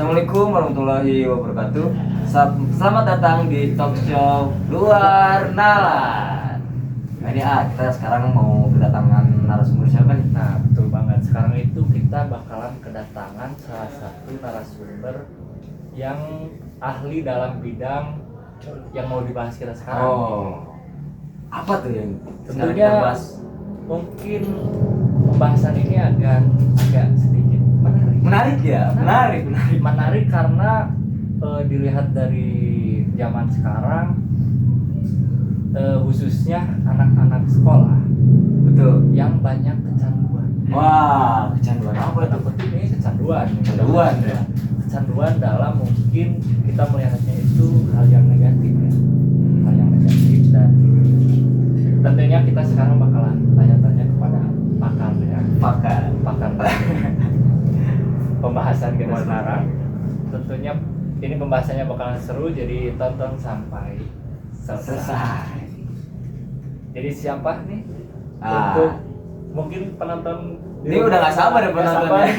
Assalamualaikum warahmatullahi wabarakatuh. Selamat datang di talk show Luar Nalar. Nah, ini kita sekarang mau kedatangan narasumber siapa nih? Nah, betul banget. Sekarang itu kita bakalan kedatangan salah satu narasumber yang ahli dalam bidang yang mau dibahas kita sekarang. Oh, apa tuh yang sekarang Tentunya kita bahas? mungkin pembahasan ini agak sedikit menarik. Menarik ya, menarik. Menarik karena dilihat dari zaman sekarang, khususnya anak-anak sekolah Betul. yang banyak kecanduan. Wah, kecanduan apa Tanda tuh? kutip ini kecanduan. Kecanduan ya. Kecanduan dalam mungkin kita melihatnya itu hal yang negatif ya. Hal yang negatif, dan tentunya kita sekarang bakalan tanya-tanya kepada pakar ya. Pakar dari pembahasan kita sekarang. Tentunya ini pembahasannya bakalan seru, jadi tonton sampai selesai. Jadi siapa nih untuk mungkin penonton Ini udah gak sabar ya penontonnya.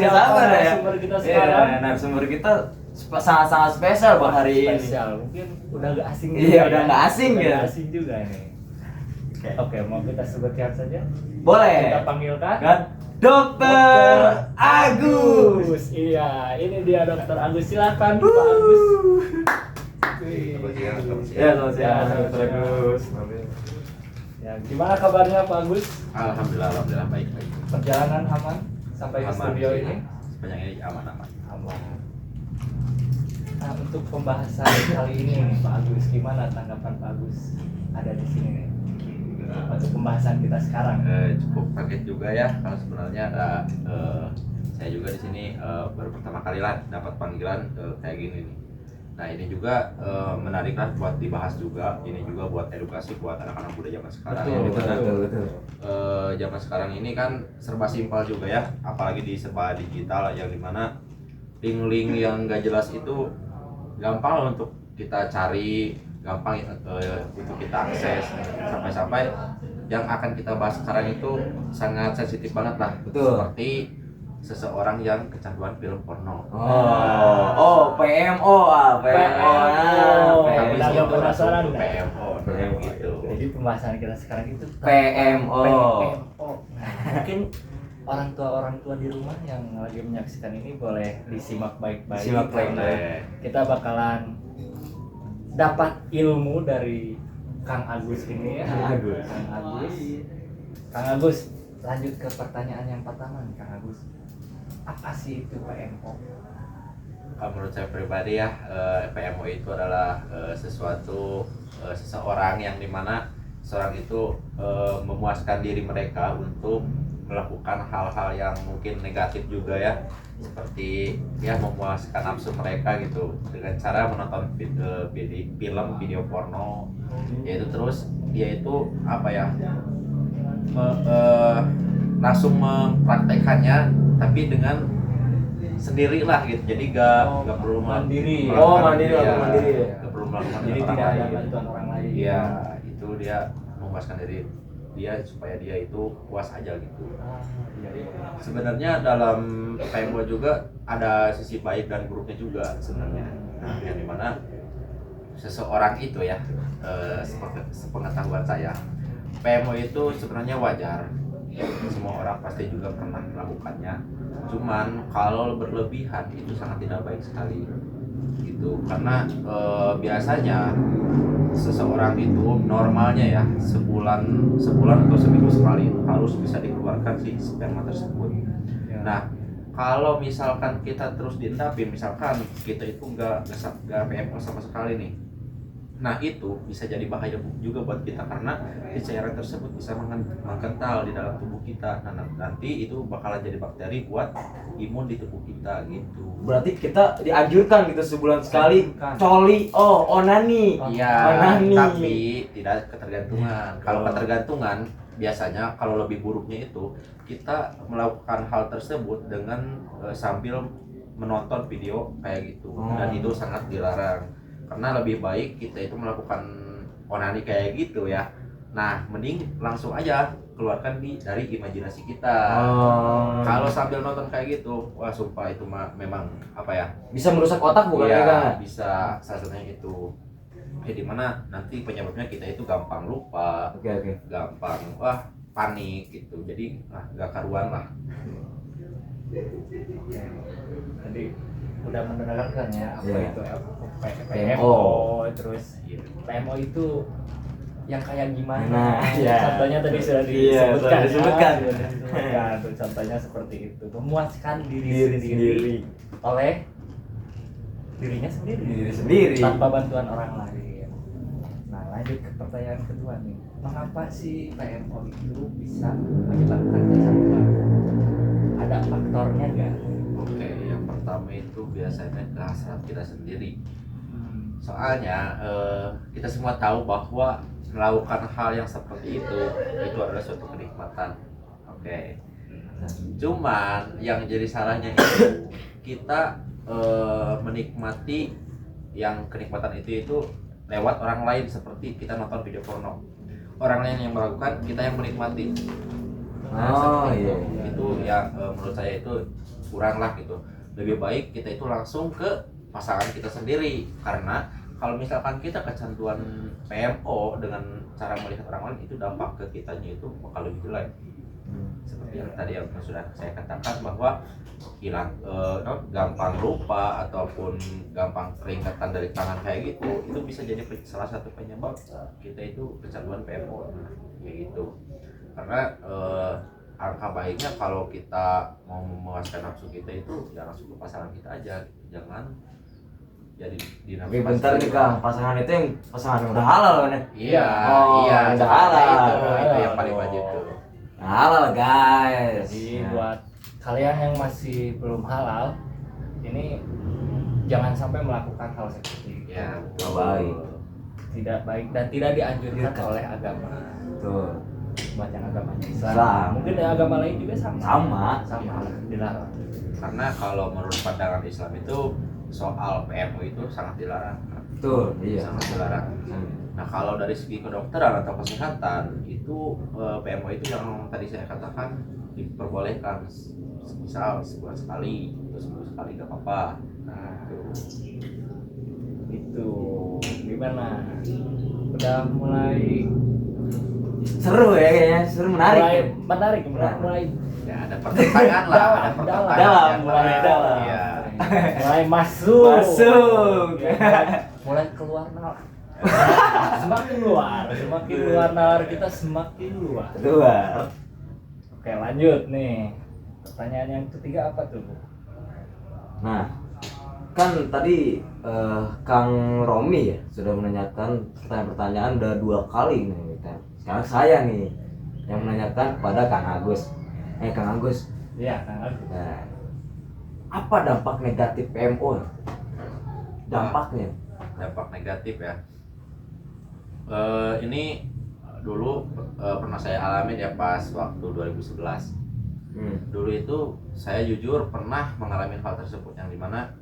Gak sabar ya. Narasumber kita sekarang. Iya, narasumber kita sangat-sangat spesial buat hari ini. Spesial. Mungkin udah gak asing. Iya, juga udah ya. gak asing Udah ya. gak asing juga nih. Oke, mau kita sebutkan saja. Boleh. Kita panggilkan Kan? Dokter Agus. Iya, ini dia Dokter Agus. Silakan Pak Agus. Ya, selamat siang Dokter Agus. Ya, gimana kabarnya Pak Agus? Alhamdulillah baik. Perjalanan aman sampai ke studio ini? Sepanjang ini aman. Aman. Nah, untuk pembahasan kali ini nih Pak Agus, gimana tanggapan Pak Agus ada di sini nih? Untuk pembahasan kita sekarang. Cukup kaget juga ya, karena sebenarnya saya juga di sini baru pertama kali lah dapat panggilan kayak gini nih. Nah, ini juga menarik lah buat dibahas juga. Ini juga buat edukasi buat anak-anak muda zaman sekarang. Betul. Zaman sekarang ini kan serba simpel juga ya, apalagi di serba digital yang dimana link-link yang gak jelas itu gampang untuk kita cari, gampang untuk kita akses, sampai-sampai yang akan kita bahas sekarang itu sangat sensitif banget lah. Betul. Seperti seseorang yang kecanduan film porno. PMO. Udah agak penasaran dah. PMO gitu. Jadi pembahasan kita sekarang itu PMO. Nah, mungkin orang tua di rumah yang lagi menyaksikan ini boleh disimak baik-baik. Disimak karena baik-baik. kita bakalan dapat ilmu dari Kang Agus ini ya. Kang Agus, lanjut ke pertanyaan yang pertama nih Kang Agus. Apa sih itu PMO? Menurut saya pribadi ya, PMO itu adalah seseorang yang dimana seorang itu memuaskan diri mereka untuk melakukan hal-hal yang mungkin negatif juga ya, seperti ya memuaskan nafsu mereka gitu dengan cara menonton video porno, yaitu terus dia itu apa ya, langsung mempraktekannya tapi dengan sendiri lah gitu, jadi gak perlu mandiri. Mandiri ya. Gak perlu melakukan Jadi dengan tidak ada orang lain. bantuan orang lain. Iya, itu dia memuaskan diri dia supaya dia itu puas aja gitu. Iya. Sebenarnya dalam PMO juga ada sisi baik dan buruknya juga sebenarnya. Nah, yang dimana seseorang itu ya, sepengetahuan saya, PMO itu sebenarnya wajar. Semua orang pasti juga pernah melakukannya. Cuman kalau berlebihan itu sangat tidak baik sekali. Gitu. Karena biasanya seseorang itu normalnya ya sebulan atau seminggu sekali harus bisa dikeluarkan si sperma tersebut. Nah, kalau misalkan kita terus diendapin, misalkan kita itu nggak PMO sama sekali nih, nah itu bisa jadi bahaya juga buat kita karena cairan tersebut bisa mengental di dalam tubuh kita. Nah, nanti itu bakalan jadi bakteri buat imun di tubuh kita gitu. Berarti kita dianjurkan gitu sebulan sekali coli, onani. Iya, Onani. tapi tidak ketergantungan. Kalau ketergantungan biasanya kalau lebih buruknya itu kita melakukan hal tersebut dengan sambil menonton video kayak gitu, dan itu sangat dilarang. Karena lebih baik kita itu melakukan onani kayak gitu ya. Nah, mending langsung aja keluarkan dari imajinasi kita. Kalau sambil nonton kayak gitu, wah sumpah itu memang apa ya? Bisa merusak otak bukan ya Iya, kan? bisa salah satunya itu. Dimana nanti penyebabnya kita itu gampang lupa, Oke. gampang panik gitu. Jadi nggak karuan lah. Jadi udah mendengarkan ya apa Iya. itu PMO. PMO, terus PMO itu yang kayak gimana? Nah, iya. Contohnya tadi sudah Iya, disebutkan. sudah disebutkan. Sudah disebutkan. Tuh, contohnya seperti itu. Memuaskan diri Diri sendiri sendiri. oleh dirinya sendiri. Diri sendiri. Tanpa bantuan orang lain. Nah, lanjut ke pertanyaan kedua nih. Mengapa sih PMO itu bisa menyebabkan kecanduan? Ada faktornya nggak? Oke, yang pertama itu biasanya kehasrat kita sendiri. Soalnya kita semua tahu bahwa melakukan hal yang seperti itu adalah suatu kenikmatan. Oke. Cuman yang jadi salahnya itu kita menikmati yang kenikmatan itu lewat orang lain, seperti kita nonton video porno. Orang lain yang melakukan, kita yang menikmati. Seperti iya. itu yang menurut saya itu kurang lah gitu. Lebih baik kita itu langsung ke pasangan kita sendiri, karena kalau misalkan kita kecanduan PMO dengan cara melihat orang lain, itu dampak ke kitanya itu bakal lebih jelek. Seperti yang tadi yang sudah saya katakan, bahwa hilang gampang lupa ataupun gampang keringetan dari tangan kayak gitu, itu bisa jadi salah satu penyebab kita itu kecanduan PMO kayak gitu. Karena angka baiknya kalau kita mau memuaskan nafsu kita itu ya langsung ke pasangan kita aja, jangan jadi di nafsu. Tapi bentar nih Kang, pasangan itu yang pasangan yang udah halal kan ya? Iya, iya, udah halal. Itu yang paling wajib tuh. Halal guys. Jadi Ya. buat kalian yang masih belum halal, ini jangan sampai melakukan hal seperti itu. Ya, Nggak baik. Tidak baik dan tidak dianjurkan oleh agama. Tuh. Buat yang agama Islam. Islam. Mungkin dari agama lain juga sama. Sama. Dilarang. karena kalau menurut pandangan Islam itu soal PMO itu sangat dilarang. Betul, iya. Sangat dilarang. Nah, kalau dari segi kedokteran atau kesehatan itu PMO itu yang tadi saya katakan diperbolehkan, misal sebulan sekali atau seminggu sekali gak apa-apa. Nah, itu gimana? Udah mulai Seru ya kayaknya, seru menarik. mulai Ya, ada pertentangan lah, ada pertentangan. Dalam, yang mulai dalam. Iya. mulai masuk. Mulai keluar nalar. Semakin luar nalar kita semakin luar. Luar. Oke, lanjut nih. Pertanyaan yang ketiga apa tuh? Nah, kan tadi Kang Romi ya sudah menanyakan pertanyaan-pertanyaan udah 2 kali nih. Sekarang saya nih yang menanyakan kepada Kang Agus. Kang Agus. Iya, Kang Agus. Nah, apa dampak negatif PMO? Dampaknya? Dampak negatif ya. Ini dulu pernah saya alamin ya pas waktu 2011. Dulu itu saya jujur pernah mengalami hal tersebut, yang dimana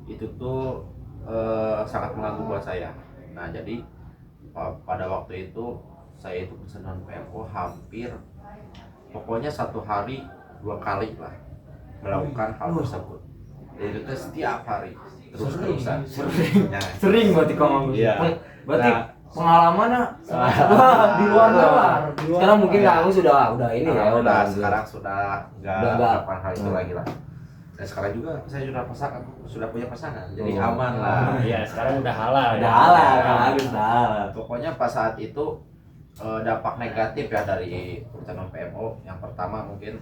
itu tuh sangat mengganggu buat saya. Nah, jadi pada waktu itu saya itu kecanduan PMO hampir, pokoknya 1 hari 2 kali lah melakukan hal tersebut. Jadi itu setiap hari terus-terusan. Sering berarti Kang Agus. Iya. Berarti Nah, pengalamannya Di luar nalar. sekarang mungkin Kang Agus sudah ini ya, udah sekarang sudah nggak Udah nggak. melakukan hal itu lagi lah. Dan sekarang juga saya sudah punya pasangan, jadi Oh. aman lah. Iya, sekarang udah halal. Udah halal, Kang Agus udah halal. Pokoknya pas saat itu dampak negatif ya dari kecanduan PMO. Yang pertama mungkin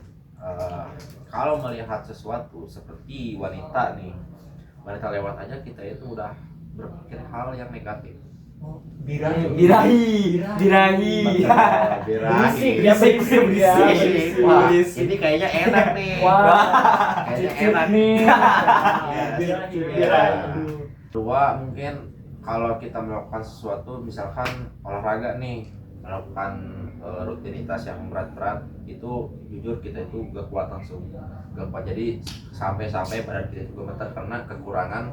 kalau melihat sesuatu seperti wanita nih, wanita lewat aja kita itu udah berpikir hal yang negatif. Birahi. Berisik, ya, Berisik, berisik, ya. berisik. Wah, Berisik. ini kayaknya enak nih. Wah, Kayaknya cicip enak nih. Iya. Kedua, mungkin kalau kita melakukan sesuatu, misalkan olahraga nih, melakukan rutinitas yang berat-berat, itu jujur kita itu gak kuat langsung, gak kuat. Jadi sampai badan kita juga gemetar karena kekurangan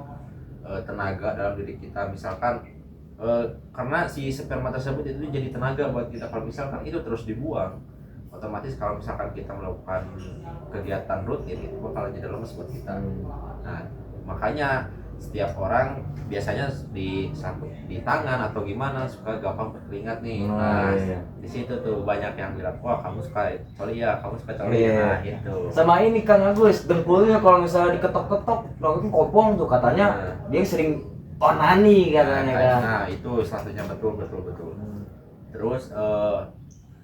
tenaga dalam diri kita. Misalkan karena si sperma tersebut itu jadi tenaga buat kita. Kalau misalkan itu terus dibuang, otomatis kalau misalkan kita melakukan kegiatan rutin itu bakal jadi lemes buat kita. Nah, makanya setiap orang biasanya di tangan atau gimana suka gampang berkeringat nih. Nah, iya. di situ tuh banyak yang bilang, wah kamu suka coli ya, kamu suka coli. Iya. Nah, itu. Sama ini Kang Agus, dengkulnya kalau misalnya diketok-ketok, itu kopong tuh katanya dia sering onani katanya kan. Nah, itu salah satunya betul. Terus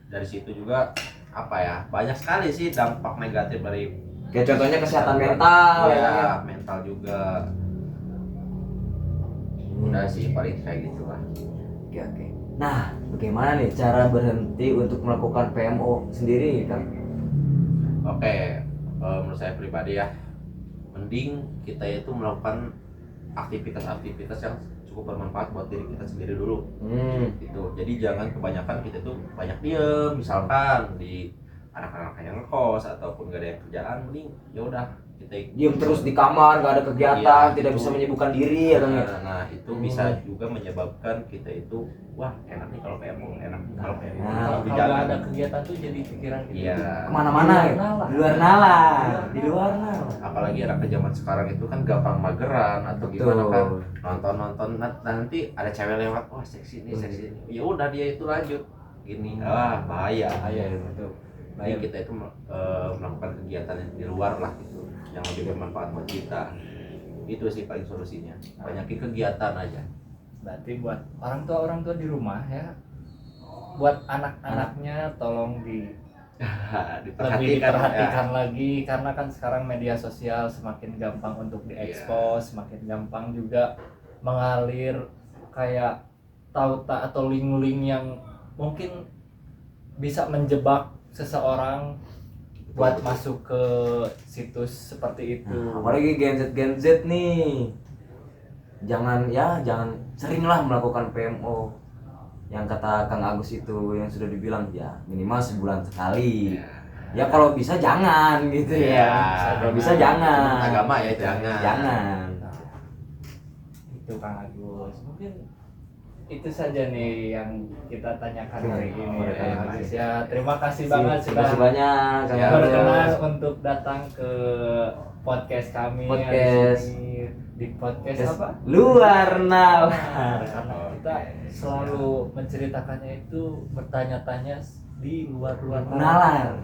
dari situ juga apa ya? Banyak sekali sih dampak negatif dari Kayak contohnya kesehatan mental ya, mental juga. Udah sih paling kayak gitu lah. Oke. Nah, bagaimana nih cara berhenti untuk melakukan PMO sendiri Kang? Oke, menurut saya pribadi ya, mending kita itu melakukan aktivitas-aktivitas yang cukup bermanfaat buat diri kita sendiri dulu. Gitu. Jadi jangan kebanyakan kita tuh banyak diem, misalkan di anak-anak yang ngekos ataupun gak ada yang kerjaan, mending ya udah kita Diem terus di kamar, gak ada kegiatan, Iya, tidak itu. bisa menyibukkan diri ya Kang ya? Nah, itu bisa juga menyebabkan kita itu wah enak nih kalau PMO, enak nih kalau PMO. Nah, Kalau Tapi nggak jangan ada kegiatan tuh jadi pikiran kita. Iya. Kemana-mana ya? Di luar nalar. Apalagi anak zaman sekarang itu kan gampang mageran atau gimana kan, nonton nanti ada cewek lewat, wah seksi nih, ya udah dia itu lanjut gini, bahaya. Betul. Jadi kita itu melakukan kegiatan yang di luar lah gitu, yang lebih bermanfaat buat kita. Itu sih paling solusinya, banyakin kegiatan aja. Berarti buat orang tua di rumah ya, buat anak-anaknya tolong lebih diperhatikan lagi, karena kan sekarang media sosial semakin gampang untuk diekspos, semakin gampang juga mengalir kayak tauta atau link-link yang mungkin bisa menjebak seseorang buat masuk ke situs seperti itu. Apalagi Gen Z nih, jangan seringlah melakukan PMO. Yang kata Kang Agus itu yang sudah dibilang ya minimal sebulan sekali. Ya kalau bisa jangan gitu ya. Kalau bisa jangan. Agama ya jangan. Itu Kang Agus. Mungkin itu saja nih yang kita tanyakan hari ini Kang Agus ya. Terima kasih banget sudah banyak Kang Agus berkenan untuk datang ke podcast kami di podcast apa? Luar Nalar. Karena kita selalu menceritakannya itu bertanya-tanya di luar nalar.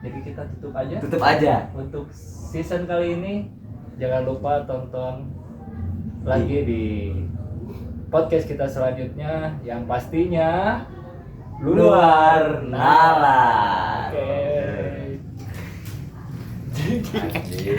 Jadi kita tutup aja. Tutup aja. Untuk season kali ini jangan lupa tonton lagi di podcast kita selanjutnya yang pastinya Luar Nalar. Oke. Anjir.